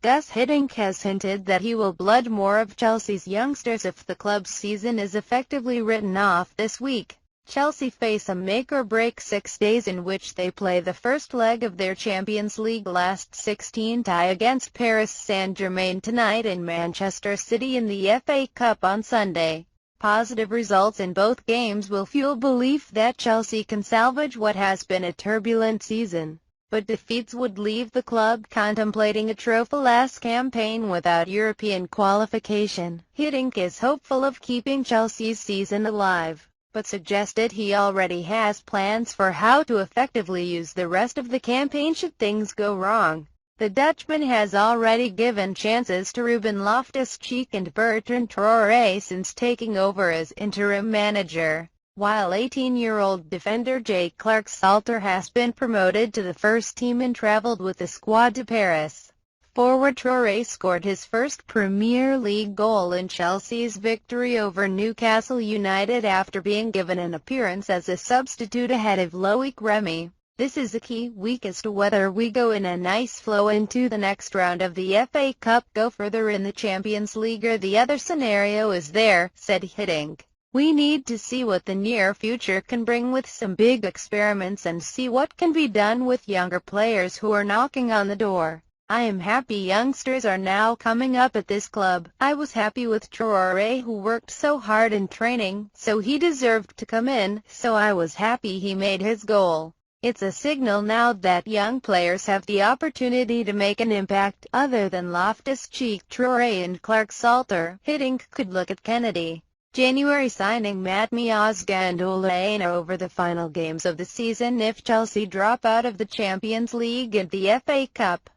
Guus Hiddink has hinted that he will blood more of Chelsea's youngsters if the club's season is effectively written off this week. Chelsea face a make-or-break 6 days in which they play the first leg of their Champions League last 16 tie against Paris Saint-Germain tonight and Manchester City in the FA Cup on Sunday. Positive results in both games will fuel belief that Chelsea can salvage what has been a turbulent season, but defeats would leave the club contemplating a trophyless campaign without European qualification. Hiddink is hopeful of keeping Chelsea's season alive, but suggested he already has plans for how to effectively use the rest of the campaign should things go wrong. The Dutchman has already given chances to Ruben, Loftus-Cheek and Bertrand Traore since taking over as interim manager, while 18-year-old defender Jake Clarke-Salter has been promoted to the first team and travelled with the squad to Paris. Forward Traore scored his first Premier League goal in Chelsea's victory over Newcastle United after being given an appearance as a substitute ahead of Loic Remy. "This is a key week as to whether we go in a nice flow into the next round of the FA Cup, go further in the Champions League, or the other scenario is there," said Hiddink. "We need to see what the near future can bring with some big experiments and see what can be done with younger players who are knocking on the door. I am happy youngsters are now coming up at this club. I was happy with Traore, who worked so hard in training, so he deserved to come in, so I was happy he made his goal. It's a signal now that young players have the opportunity to make an impact." Other than Loftus-Cheek, Traore and Clarke-Salter, Hiddink could look at Kennedy. January signing Matmi Ozgandolaina over the final games of the season if Chelsea drop out of the Champions League and the FA Cup.